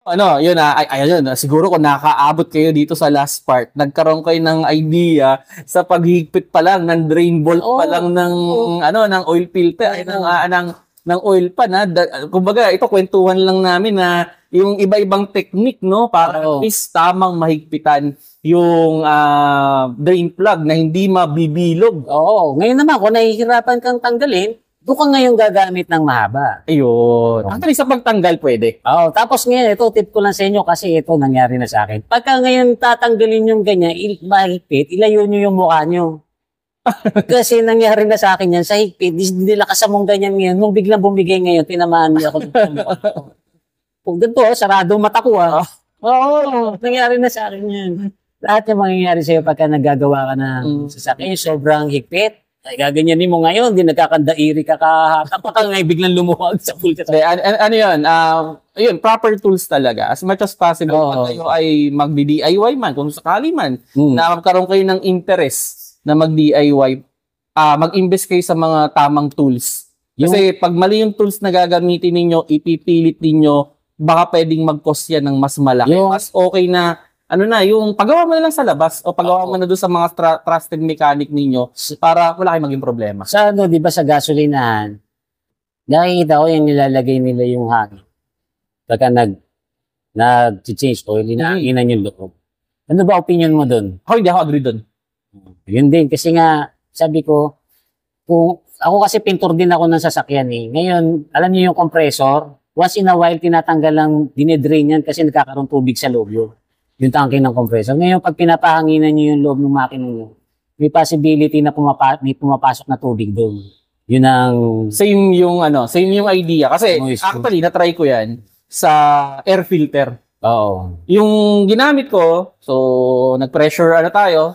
Ano, yun ayun, siguro kung nakaabot kayo dito sa last part, nagkaroon kayo ng idea sa paghigpit pa lang ng drain bolt pa lang ng ng oil filter ay ng oil pan kumbaga ito kwentuhan lang namin na yung iba-ibang technique no para at least tamang mahigpitan yung drain plug na hindi mabibilog. Oo, ngayon naman kung nahihirapan kang tanggalin, doon ka ngayon gagamit ng mahaba. Ayun. Actually, sa pagtanggal pwede. Oo, tapos ngayon, ito tip ko lang sa inyo kasi ito nangyari na sa akin. Pagka ngayon tatanggalin yung ganyan, mahigpit, ilayo nyo yung mukha nyo. Kasi nangyari na sa akin yan, sa higpit, nilakas mong ganyan ngayon, nung biglang bumigay ngayon, tinamaan niya ako. Kung ganito, saradong mata ko Oo, nangyari na sa akin yan. Lahat yung mangyayari sa'yo pagka naggagawa ka ng sasakyan, sobrang higpit. Ay, gaganyanin mo ngayon, hindi nagkakandairi ka kapag ngay biglang lumuwag sa full ka. Ano yun? Yun, proper tools talaga. As much as possible, pag kayo ay mag-DIY man, kung sakali man, na magkaroon kayo ng interest na mag-DIY, mag-invest kayo sa mga tamang tools. Kasi pag mali yung tools na gagamitin ninyo, ipipilit ninyo, baka pwedeng mag-cost yan ng mas malaki. Mas okay na yung paggawa mo na lang sa labas o paggawa mo na doon sa mga trusted mechanic ninyo para wala kayong maging problema. Sa di ba sa gasolinahan, nakikita ko yung nilalagay nila yung hangin. Pagka nag-change oil, inaanginan yung loob. Ano ba opinion mo doon? Hindi ako agree doon. Yun din, kasi nga, sabi ko, kung ako kasi pintor din ako ng sasakyan Ngayon, alam niyo yung compressor, once in a while, tinatanggal lang, dinedrain yan kasi nagkakaroon tubig sa loob yun. Yung tangke ng compressor. Ngayon, pag pinapahanginan nyo yung loob ng makina nyo, may possibility na may pumapasok na tubig doon. Yun ang... Same yung idea. Kasi, actually, na-try ko yan sa air filter. Oo. Yung ginamit ko, so, nag-pressure tayo,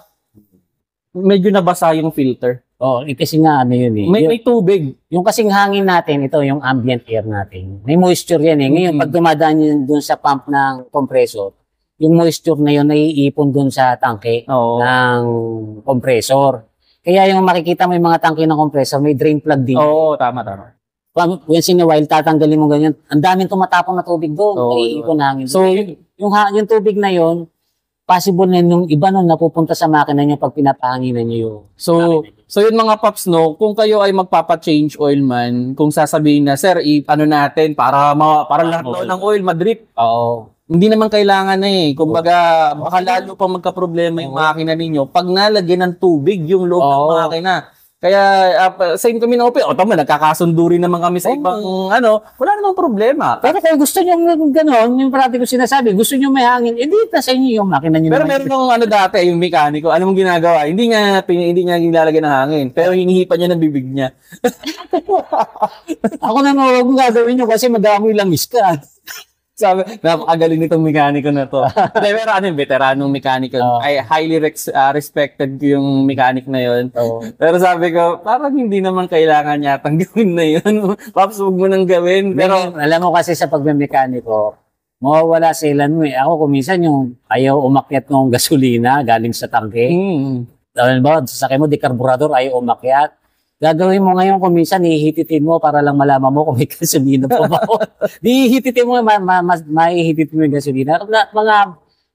medyo nabasa yung filter. Oo, kasi nga yun May tubig. Yung kasing hangin natin, ito yung ambient air natin. May moisture yan Ngayon, pag dumadaan yun dun sa pump ng compressor, yung moisture na yun naiipon dun sa tangke ng compressor. Kaya yung makikita mo yung mga tangke ng compressor, may drain plug din. Oo, tama. Once in a while, tatanggalin mo ganyan, ang daming tumatapong na tubig doon. Naiipon hangin. So, yung tubig na yun, possible na yung iba nun napupunta sa makina nyo pag pinapahanginan nyo yung... So yun mga paps, kung kayo ay magpapa-change oil man, kung sasabihin na, sir, natin para lahat ng oil madrip. Oo. Hindi naman kailangan Kumbaga, baka lalo pa magka-problema yung makina ninyo pag nalagyan ng tubig yung loob ng makina. Kaya, same kami na tama, nagkakasundo rin naman kami sa ibang, wala namang problema. Pero kung gusto nyo gano'n, yung parati ko sinasabi, gusto nyo may hangin, hindi sa inyo yung makina nyo. Pero meron nung dati, yung mekaniko, ano mong ginagawa? Hindi niya nilalagyan ng hangin, pero hinihipan niya ng bibig niya. Ako na huwag mong gagawin nyo kasi mag-aamoy langis ka. Sabi, napakagaling nitong mekaniko na to. Pero veteranong mekaniko. I highly respected ko yung mechanic na yun. Pero sabi ko, parang hindi naman kailangan yatang gawin na yun. Paps, huwag mo nang gawin. Pero alam mo kasi sa pagmemekaniko, mawawala sa ilan mo Ako kuminsan yung ayaw umakyat ng gasolina galing sa tangke. Dahil ba, sasakyan mo, dekarburador, ayaw umakyat. Gagawin mo ngayon kung minsan, ihihititin mo para lang malaman mo kung may gasolina pa ba. Ihihititin mo, mahihititin mo yung gasolina.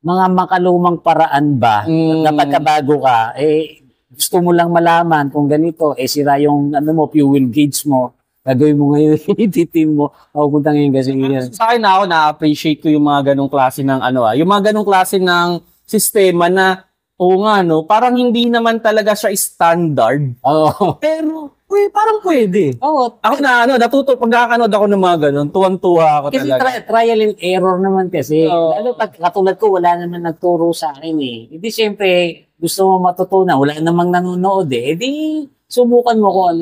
Mga makalumang paraan ba, dapat kabago ka, gusto mo lang malaman kung ganito, sira yung fuel gauge mo, gagawin mo ngayon, ihihititin mo, mapupunta ngayon gasolina. Sa akin na-appreciate ko yung mga ganong klase ng yung mga ganong klase ng sistema na parang hindi naman talaga siya standard. Pero, parang pwede. Ako pagkakanood ako ng mga ganon, tuwang-tuwa ako talaga. Kasi trial and error naman kasi. Lalo pag katulad ko, wala naman nagturo sa akin Hindi siyempre, gusto mo matutunan, wala namang nanonood Di, subukan mo kung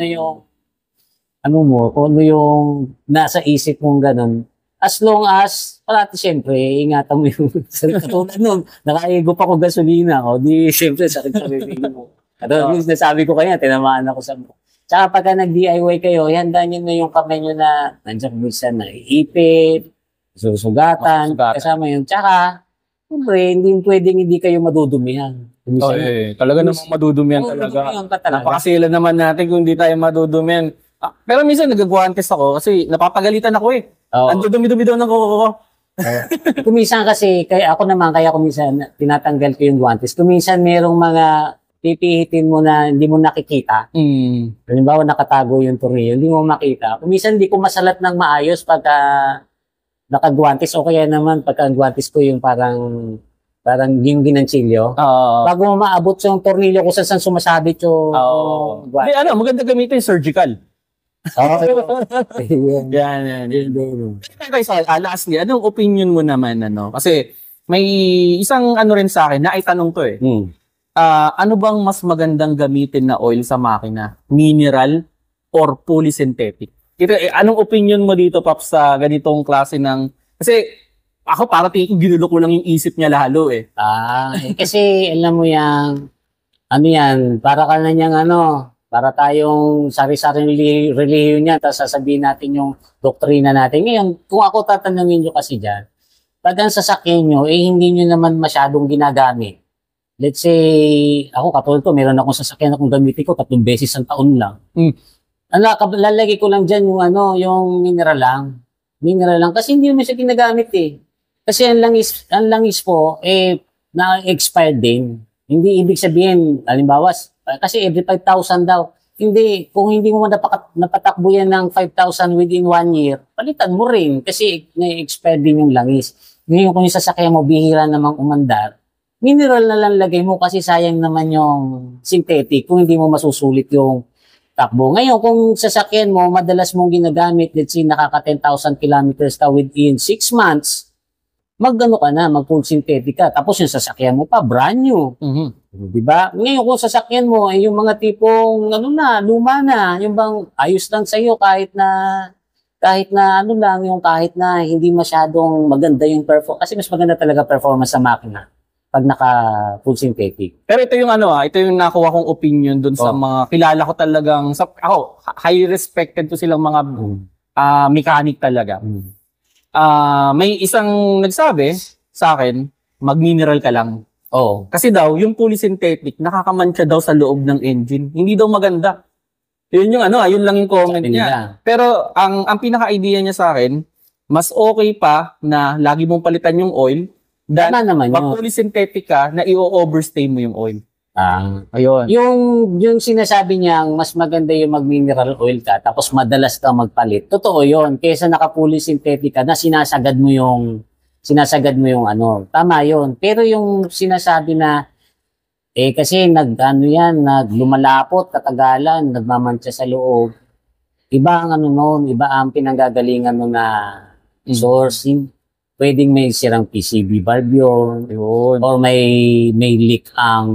kung ano yung nasa isip mong ganon. As long as, parati siyempre, ingatan mo yung katulad nun, nakaigo pa ko gasolina, di siyempre sakit sa bibig mo. Yung nasabi ko kaya, tinamaan ako sa mo. Tsaka pagka nag-DIY kayo, handa nyo na yung kamay nyo na nandiyan minsan na iipit, susugatan, kasama yun. Tsaka, siyempre, hindi kayo madudumihan. Talaga namang madudumihan talaga. Napakasila naman natin kung hindi tayo madudumihan. Pero minsan nagagwantes ako kasi napapagalitan ako Ang dudumi-dumi daw ng kuko ko. Kuminsan kasi, kaya ako naman, kaya kuminsan tinatanggal ko yung guantes. Kuminsan merong mga pipihitin mo na hindi mo nakikita. Halimbawa, nakatago yung tornilyo, hindi mo makita. Kuminsan hindi ko masalat ng maayos pagka naka-guantes o kaya naman pagka guantes ko yung parang yung ginansilyo. Bago mo maabot yung tornilyo kung saan sumasabit yung guantes. Ano, maganda gamitin yung surgical. Yan. Okay, lastly, anong opinion mo naman, kasi may isang rin sa akin na itanong to ano bang mas magandang gamitin na oil sa makina? Mineral or polysynthetic? Anong opinion mo dito, Paps, sa ganitong klase ng, kasi ako para tingin ko ginulo ko lang yung isip niya lalo kasi alam mo yan, para ka na niyang para tayong sari-saring relihiyon niya, tapos sasabihin natin yung doktrina natin. Ngayon, kung ako tatanungin nyo kasi dyan, pag ang sasakyan nyo, hindi nyo naman masyadong ginagamit. Let's say, ako katulad to, meron akong sasakyan akong gamitin ko 3 beses ang taon lang. Lalagay ko lang dyan yung mineral lang. Mineral lang, kasi hindi naman siya ginagamit Kasi ang langis po, na-expired din. Hindi ibig sabihin, halimbawa, kasi every 5,000 daw. Hindi, kung hindi mo napatakbo yan ng 5,000 within 1 year, palitan mo rin kasi na-expire din yung langis. Ngayon kung yung sasakyan mo, bihira namang umandar, mineral na lang lagay mo kasi sayang naman yung synthetic kung hindi mo masusulit yung takbo. Ngayon kung sasakyan mo, madalas mong ginagamit, let's say nakaka 10,000 kilometers ka within 6 months, mag-full synthetic ka. Tapos yung sasakyan mo pa, brand new. Diba? Ngayon kung sasakyan mo, yung mga tipong, luma na, yung bang ayos lang sa'yo kahit na hindi masyadong maganda yung performance. Kasi mas maganda talaga performance sa makina pag naka-full synthetic. Pero ito yung ito yung nakuha kong opinion dun sa mga kilala ko talagang, ako, highly respected to silang mga mechanic talaga. May isang nagsabi sa akin, mag-mineral ka lang. Kasi daw, yung polysynthetic, nakakamancha daw sa loob ng engine. Hindi daw maganda. Yun yung yun lang yung comment niya. Pero ang pinaka-idea niya sa akin, mas okay pa na lagi mong palitan yung oil than mag-polysynthetic ka na i-overstay mo yung oil. Ayun. Yung sinasabi niya, mas maganda yung mag-mineral oil ka, tapos madalas ka magpalit. Totoo yun. Kesa naka-polysynthetic ka na sinasagad mo yung Tama yun. Pero yung sinasabi na, kasi lumalapot, katagalan, nagmamantsa sa loob. Iba ang iba ang pinanggagalingan mo na sourcing. Pwedeng may sirang PCB valve yun. Or may leak ang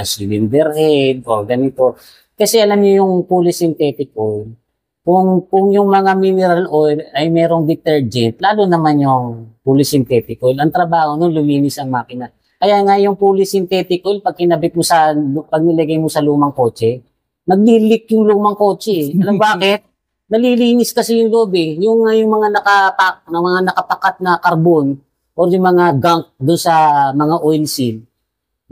cylinder head or ganito. Kasi alam niyo yung polysynthetic oil, kung yung mga mineral oil ay merong detergent, lalo naman yung polysynthetic oil, ang trabaho nun luminis ang makina. Kaya nga yung polysynthetic oil, pag nilagay mo sa lumang kotse, nag-leak yung lumang kotse. Alam bakit? Nalilinis kasi yung loob Yung mga nakapakat na carbon or yung mga gunk doon sa mga oil seal,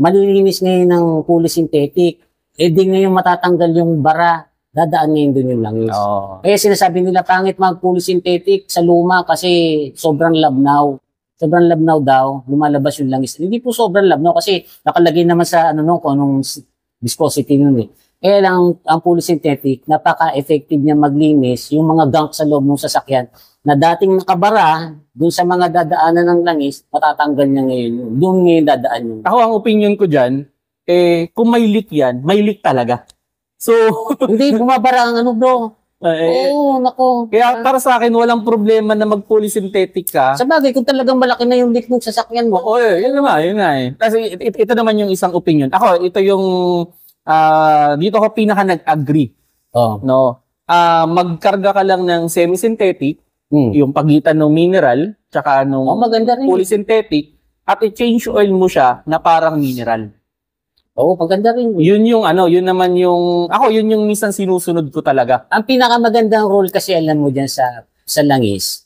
malilinis ngayon ng polysynthetic. Di ngayon matatanggal yung bara, dadaan ngayon doon yung langis. Kaya sinasabi nila, pangit mag-polysynthetic sa luma kasi sobrang labnaw. Sobrang labnaw daw, lumalabas yung langis. Hindi po sobrang labnaw kasi nakalagay naman sa kung anong viscosity nun Kaya lang, ang polysynthetic, napaka-effective niya maglinis yung mga gunk sa loob ng sasakyan na dating nakabara dun sa mga dadaanan ng langis, matatanggal niya ngayon. Doon ngayon dadaan yun. Ako, ang opinion ko dyan, kung may leak yan, may leak talaga. So, hindi, bumabara ang bro. Nako. Kaya para sa akin, walang problema na mag-polysynthetic ka. Sa bagay, kung talagang malaki na yung leak ng sasakyan mo. Yun nga. Kasi ito naman yung isang opinion. Ako, ito yung dito ako pinaka nag-agree. Magkarga ka lang ng semi-synthetic, yung pagitan ng mineral, tsaka ng polysynthetic, at i-change oil mo siya na parang mineral. Maganda rin. Yun yung minsan sinusunod ko talaga. Ang pinakamagandang role kasi alam mo dyan sa langis,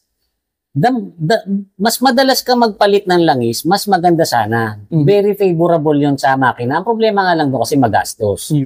mas madalas ka magpalit ng langis, mas maganda sana. Very favorable yun sa makina. Ang problema nga lang doon kasi magastos.